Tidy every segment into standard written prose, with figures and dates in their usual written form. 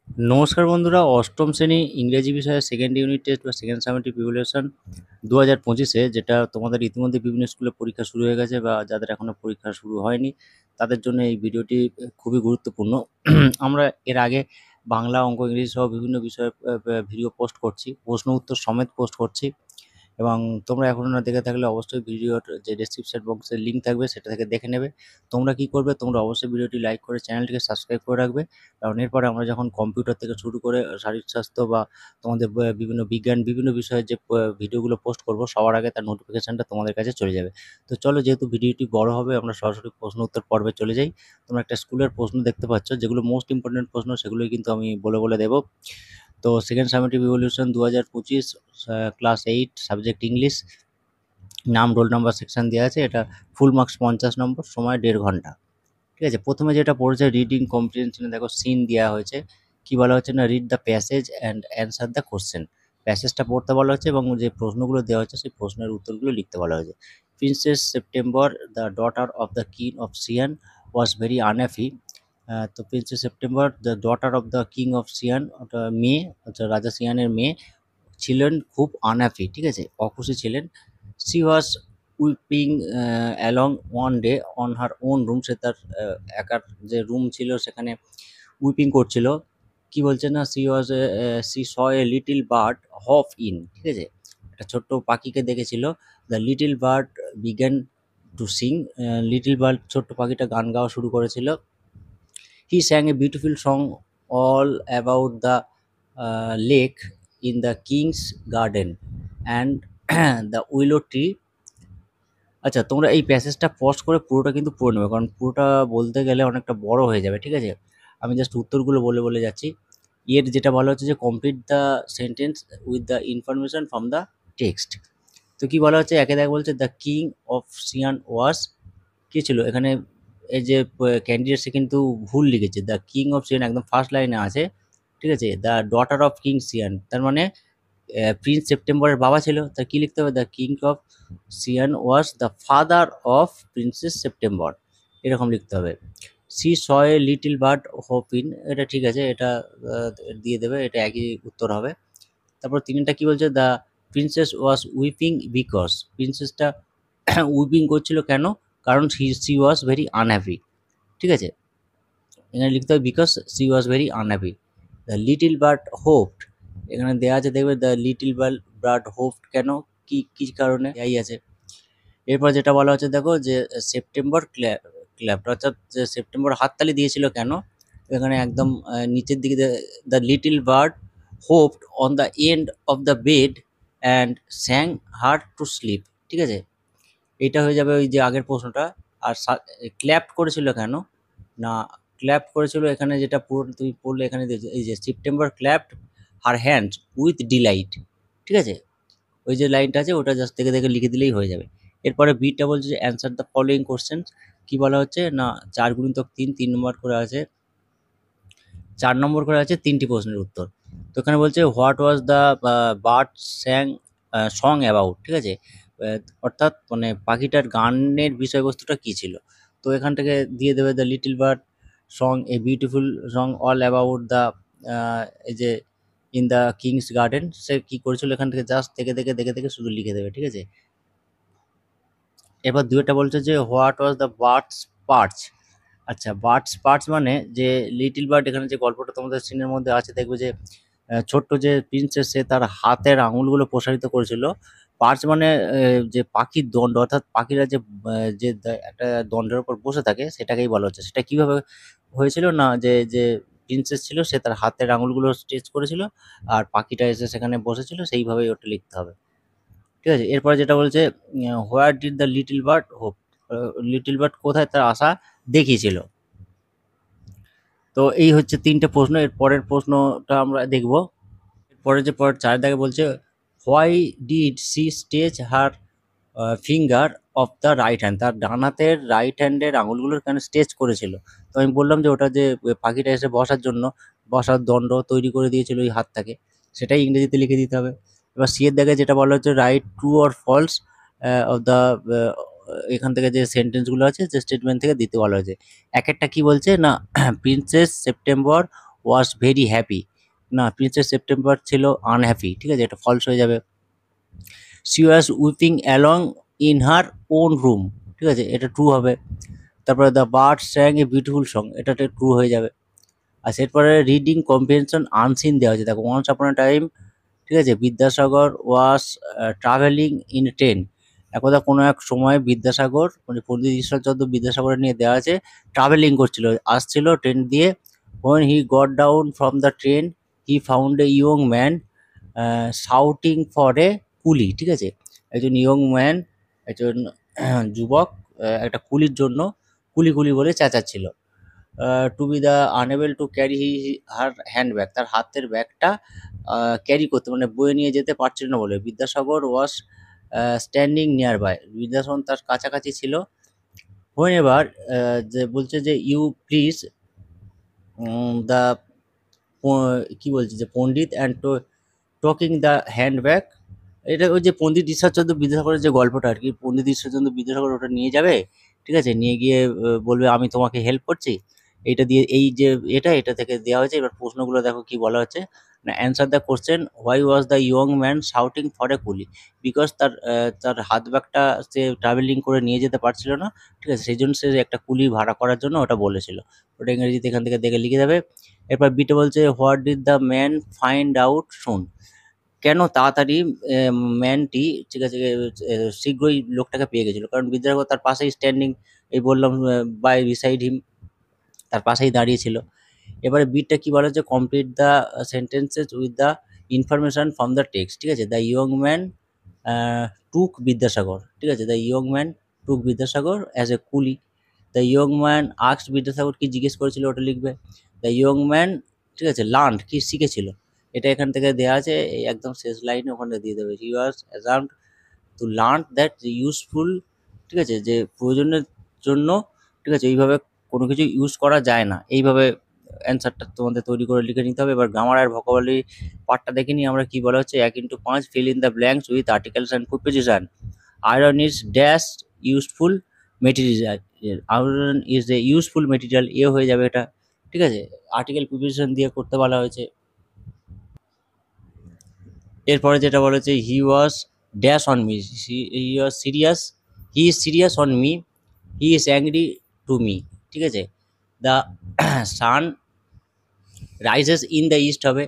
নমস্কার বন্ধুরা, অষ্টম শ্রেণী ইংরেজি বিষয়ে সেকেন্ড ইউনিট টেস্ট বা সেকেন্ড সামেটিভ ইভ্যালুয়েশন 2025-এ, যেটা তোমাদের ইতিমধ্যে বিভিন্ন স্কুলে পরীক্ষা শুরু হয়ে গেছে বা যাদের এখনো পরীক্ষা শুরু হয়নি তাদের জন্য এই ভিডিওটি খুবই গুরুত্বপূর্ণ। আমরা এর আগে বাংলা, অঙ্ক, ইংরেজি সহ বিভিন্ন বিষয়ে ভিডিও পোস্ট করছি, প্রশ্ন উত্তর সমেত পোস্ট করছি। এবং তোমরা এখনো না দেখে থাকলে অবশ্যই ভিডিওর যে ডেসক্রিপশন বক্সের লিঙ্ক থাকবে সেটা থেকে দেখে নেবে। তোমরা কি করবে, তোমরা অবশ্যই ভিডিওটি লাইক করে চ্যানেলটিকে সাবস্ক্রাইব করে রাখবে। কারণ এরপরে আমরা যখন কম্পিউটার থেকে শুরু করে শারীরিক স্বাস্থ্য বা তোমাদের বিভিন্ন বিজ্ঞান, বিভিন্ন বিষয়ের যে ভিডিওগুলো পোস্ট করব, সবার আগে তার নোটিফিকেশনটা তোমাদের কাছে চলে যাবে। তো চলো, যেহেতু ভিডিওটি বড় হবে, আমরা সরাসরি প্রশ্ন উত্তর পর্বে চলে যাই। তোমরা একটা স্কুলের প্রশ্ন দেখতে পাচ্ছ, যেগুলো মোস্ট ইম্পর্টেন্ট প্রশ্ন সেগুলোই কিন্তু আমি বলে বলে দেবো। তো second summative evolution 2025, class 8, subject English, নাম, রোল নাম্বার, সেকশন দেওয়া আছে। এটা ফুল মার্কস 50 নম্বর, সময় 1.5 ঘন্টা। ঠিক আছে, প্রথমে যেটা পড়েছে রিডিং কম্প্রিহেনশনে, দেখো সিন দেওয়া হয়েছে। কি বলা হচ্ছে না, read the passage and answer the question. প্যাসেজটা পড়তে বলা হচ্ছে এবং যে প্রশ্নগুলো দেওয়া হচ্ছে সেই প্রশ্নের উত্তরগুলো লিখতে বলা হয়েছে। Princess September, the daughter of the king of Siam, was very unhappy. তো princess September, the daughter of the king of Siam, ওটা মেয়ে, অর্থাৎ রাজা সিয়ানের মেয়ে, ছিলেন খুব আনহ্যাপি, ঠিক আছে, অখুশি ছিলেন। She was weeping along one day on her own room, সে তার একার যে রুম ছিল সেখানে উইপিং করছিল। কি বলছে না, she saw a little bird hop in, ঠিক আছে, একটা ছোট্ট পাখিকে দেখেছিল। The little bird began to sing, little bird, ছোট্ট পাখিটা গান গাওয়া শুরু করেছিল। He sang a beautiful song all about the lake in the king's garden and the willow tree. আচ্ছা, তোমরা এই প্যাসেজটা পজ করে পুরোটা কিন্তু পড়ে নেবে, কারণ পুরোটা বলতে গেলে অনেকটা বড় হয়ে যাবে, ঠিক আছে। আমি জাস্ট উত্তরগুলো বলে বলে যাচ্ছি। এর যেটা বলা হচ্ছে যে complete the sentence with the information from the text. তো কি বলা হচ্ছে, একে দেখ বলছে দ্য কিং অফ সিয়ান ওয়াজ, কি ছিল এখানে, এই যে ক্যান্ডিডেট সে কিন্তু ভুল লিখেছে। দ্য কিং অফ সিয়ান একদম ফার্স্ট লাইনে আছে, ঠিক আছে। The daughter of king Sean, তার মানে প্রিন্স সেপ্টেম্বরের বাবা ছিল, তা কি লিখতে হবে, the king of Siam was the father of princess September, এরকম লিখতে হবে। She saw a little bird hop in, এটা ঠিক আছে, এটা দিয়ে দেবে, এটা একই উত্তর হবে। তারপর তিনটা কি বলছে, the princess was weeping because, প্রিন্সেসটা উইপিং করছিল কেন, কারণ সি ওয়াজ ভেরি আনহ্যাপি, ঠিক আছে। এখানে লিখতে হবে because C was very unhappy. The little bird hopped, এখানে দেওয়া আছে, দেখবে দ্য লিটিল বার্ড হোপড কেন, কি কি কারণে, এই আছে। এরপর যেটা বলা হচ্ছে, দেখো যে সেপ্টেম্বর ক্ল্যাপ, অর্থাৎ যে সেপ্টেম্বর হাততালি দিয়েছিল কেন, এখানে একদম নিচের দিকে, the little bird hopped on the end of the bed and স্যাং her to sleep, ঠিক আছে। এইটা হয়ে যাবে ওই যে আগের প্রশ্নটা। আর ক্ল্যাপ করেছিল কেন না, ক্ল্যাপ করেছিল এখানে, যেটা পুরো তুমি পড়লে এখানে এই যে September clapped her hands with delight, ঠিক আছে। ওই যে লাইনটা আছে ওটা জাস্ট দেখে দেখে লিখে দিলেই হয়ে যাবে। এরপরে বিটা বলছে যে অ্যান্সার দ্য ফলোয়িং কোশ্চেন। কি বলা হচ্ছে না, 4 × 3, 3 নম্বর করে আছে, 4 নম্বর করে আছে 3টি প্রশ্নের উত্তর। তো এখানে বলছে what was the bird স্যাং song about, ঠিক আছে। অর্থাৎ মানে পাখিটার গানের বিষয়বস্তুটা কী ছিল। তো এখান থেকে দিয়ে দেবে the little bird song A beautiful song all about the, এই যে ইন দ্য কিংস গার্ডেন, সে কী করেছিল, এখান থেকে জাস্ট দেখে দেখে দেখে দেখে শুধু লিখে দেবে, ঠিক আছে। এবার দুইটা বলছে যে হোয়াট ওয়াজ দ্য বার্ডস পার্চ। আচ্ছা, বার্ডস পার্চ মানে যে লিটিল বার্ড, এখানে যে গল্পটা তোমাদের সিনের মধ্যে আছে, দেখবে যে ছোট্ট যে প্রিন্সেস সে তার হাতের আঙুলগুলো প্রসারিত করেছিল। পার্চ মানে যে পাখির দণ্ড, অর্থাৎ পাখিরা যে একটা দণ্ডের উপর বসে থাকে সেটাকেই বলা হচ্ছে। সেটা কিভাবে হয়েছিল না, যে প্রিন্সেস ছিল সে তার হাতের আঙুলগুলো স্ট্রেচ করেছিল আর পাখিটা এসে সেখানে বসেছিল, সেইভাবেই ওটা লিখতে হবে, ঠিক আছে। এরপরে যেটা বলছে where did the little bird hope, little bird কোথায় তার আশা দেখিয়েছিল। তো এই হচ্ছে 3টে প্রশ্ন। এর পরের প্রশ্নটা আমরা দেখব। পরে যে পরের 4 দাগে বলছে why did she stretch her finger of the right hand, তার ডান হাতের রাইট হ্যান্ডের আঙুলগুলোর কেন স্টেচ করেছিল। তো আমি বললাম যে ওটা যে পাখিটা এসে বসার জন্য বসার দণ্ড তৈরি করে দিয়েছিল ওই হাতটাকে, সেটাই ইংরেজিতে লিখে দিতে হবে। এবার সি এর দাগে যেটা বলা হচ্ছে right true or false of the, এখান থেকে যে সেন্টেন্সগুলো আছে যে স্টেটমেন্ট থেকে দিতে বলা হয়েছে। এক একটা কি বলছে না, princess September was very happy, না প্রিন্সেস সেপ্টেম্বর ছিল আনহ্যাপি, ঠিক আছে, এটা ফলস হয়ে যাবে। She was weeping along in her own room, ঠিক আছে, এটা ট্রু হবে। তারপরে the bird স্যাং a beautiful song, এটা ট্রু হয়ে যাবে। আর এরপরে রিডিং কম্প্রিহেনশন আনসিন দেওয়া হয়েছে, দেখো ওয়ান্স আপন আ টাইম, ঠিক আছে, বিদ্যাসাগর ওয়াজ ট্রাভেলিং ইন ট্রেন, একদা কোনো এক সময় বিদ্যাসাগর মানে পণ্ডিত ঈশ্বরচন্দ্র বিদ্যাসাগরের নিয়ে দেওয়া আছে, ট্রাভেলিং করছিল, আসছিল ট্রেন দিয়ে। when he got down from the train he found a young man shouting for a কুলি, ঠিক আছে, একজন ইয়ং ম্যান, একজন যুবক একটা কুলির জন্য কুলি কুলি বলে চেঁচাচ্ছিল। To be the unable to carry her handbag, তার হাতের ব্যাগটা ক্যারি করতে মানে বয়ে নিয়ে যেতে পারছিল না বলে। Vidyasagar was standing near by, Vidyasagar তার কাছাকাছি ছিল। হোয়েন এবার যে বলছে যে ইউ প্লিজ দ্য কি বলছে যে পণ্ডিত অ্যান্ড টকিং দ্য হ্যান্ডব্যাগ, এটা ওই যে পণ্ডিত ঈশ্বরচন্দ্র বিদ্যাসাগরের যে গল্পটা আর কি, পণ্ডিত ঈশ্বরচন্দ্র বিদ্যাসাগর ওটা নিয়ে যাবে, ঠিক আছে, নিয়ে গিয়ে বলবে আমি তোমাকে হেল্প করছি, এইটা দিয়ে এই যে এটা থেকে দেওয়া হয়েছে। এবার প্রশ্নগুলো দেখো কি বলা হচ্ছে না, answer the question why was the young man shouting for a কুলি, বিকজ তার হাত ব্যাগটা সে ট্রাভেলিং করে নিয়ে যেতে পারছিল না, ঠিক আছে, সেই জন্য সে একটা কুলি ভাড়া করার জন্য ওটা বলেছিল। ওটা ইংরেজিতে এখান থেকে দেখে লিখে দেবে। এরপর বিটা বলছে what did the man find out শুন, কেন তাড়াতাড়ি ম্যানটি, ঠিক আছে, শীঘ্রই লোকটাকে পেয়ে গেছিল, কারণ বিদ্যাসাগর তার পাশেই স্ট্যান্ডিং, এই বললাম বাই বিসাইড হিম, তার পাশেই দাঁড়িয়ে ছিল। এবারে বিটটা কি বলা হচ্ছে, complete the sentences with the information from the text, ঠিক আছে, the young man took Vidyasagar, ঠিক আছে, the young man took Vidyasagar as a coolie, the young man asked Vidyasagar কি জিজ্ঞেস করেছিল ওটা লিখবে। দ্য ইয়ং ম্যান, ঠিক আছে, লার্নড কি শিখেছিল, এটা এখান থেকে দেওয়া আছে, এই একদম শেষ লাইনে ওখানে দিয়ে দেবে। হি ওয়াজ অ্যাজার্মড টু লার্ন দ্যাট ইউজফুল, ঠিক আছে, যে প্রয়োজনের জন্য, ঠিক আছে, এইভাবে কোনো কিছু ইউজ করা যায় না, এইভাবে অ্যান্সারটা তোমাদের তৈরি করে লিখে নিতে হবে। এবার গ্রামার আর ভোকাবুলারি পার্টটা দেখে নিই আমরা কি বলা হচ্ছে। 1x5 fill in the blanks with articles and preposition. Iron is dash useful material, iron is a useful material, a হয়ে যাবে এটা, ঠিক আছে, আর্টিকেল প্রিপোজিশন দিয়ে করতে বলা হয়েছে। এরপরে যেটা বলা হচ্ছে he was dash on me, he was serious, he is serious on me, he is angry to me, ঠিক আছে, the sun rises in the east হবে,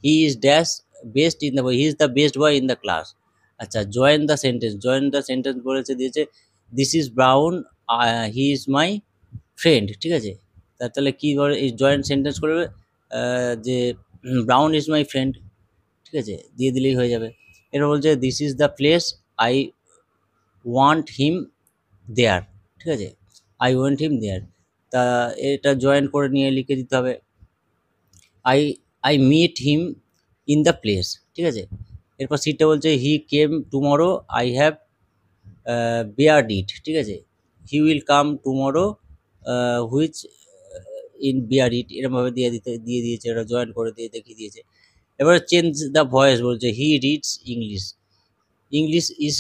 he is dash best in the boy, he is the best boy in the class. আচ্ছা, join the sentence, join the sentence বলেছে দিয়েছে this is Brown he is my friend, ঠিক আছে, তাহলে কী বলে এই joint sentence করবে যে ব্রাউন ইজ মাই ফ্রেন্ড, ঠিক আছে, দিয়ে দিলেই হয়ে যাবে। এরপর বলছে this is the place I want him there, ঠিক আছে, আই ওয়ান্ট হিম দেয়ার, তা এটা জয়েন করে নিয়ে লিখে দিতে হবে I I meet him in the place, ঠিক আছে। এরপর সিটটা বলছে he came tomorrow I have beared it, ঠিক আছে, he will come tomorrow which in bear it, এরকমভাবে দিয়ে দিয়েছে, এটা জয়েন করে দিয়ে দেখিয়ে দিয়েছে। এবার চেঞ্জ দ্য ভয়েস বলছে he reads English, English is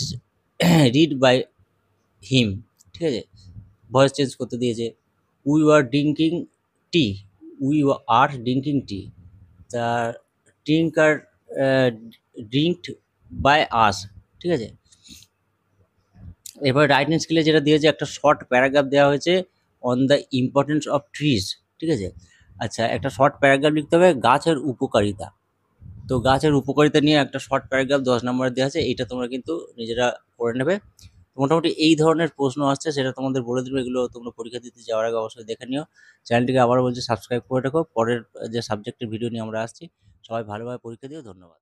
read by him, ঠিক আছে, ভয়েস চেঞ্জ করতে দিয়েছে। We are drinking tea, we are drinking tea, তা ড্রিঙ্ক আর ড্রিঙ্কড বাই আস, ঠিক আছে। এবার রাইটিং স্কিলে যেটা দিয়েছে একটা শর্ট প্যারাগ্রাফ দেওয়া হয়েছে on the importance of trees, ঠিক আছে। আচ্ছা, একটা শর্ট প্যারাগ্রাফ লিখতে হবে গাছের উপকারিতা, তো গাছের উপকারিতা নিয়ে একটা শর্ট প্যারাগ্রাফ 10 নম্বরে দেওয়া আছে, এইটা তোমরা কিন্তু নিজেরা করে নেবে। মোটামুটি এই ধরনের প্রশ্ন আসছে, সেটা তোমাদের বলে দেবে, এগুলো তোমরা পরীক্ষা দিতে যাওয়ার আগে অবশ্যই দেখে নিও। চ্যানেলটিকে আবারও বলছি সাবস্ক্রাইব করে রাখো, পরের যে সাবজেক্টের ভিডিও নিয়ে আমরা আসছি। সবাই ভালোভাবে পরীক্ষা দিও, ধন্যবাদ।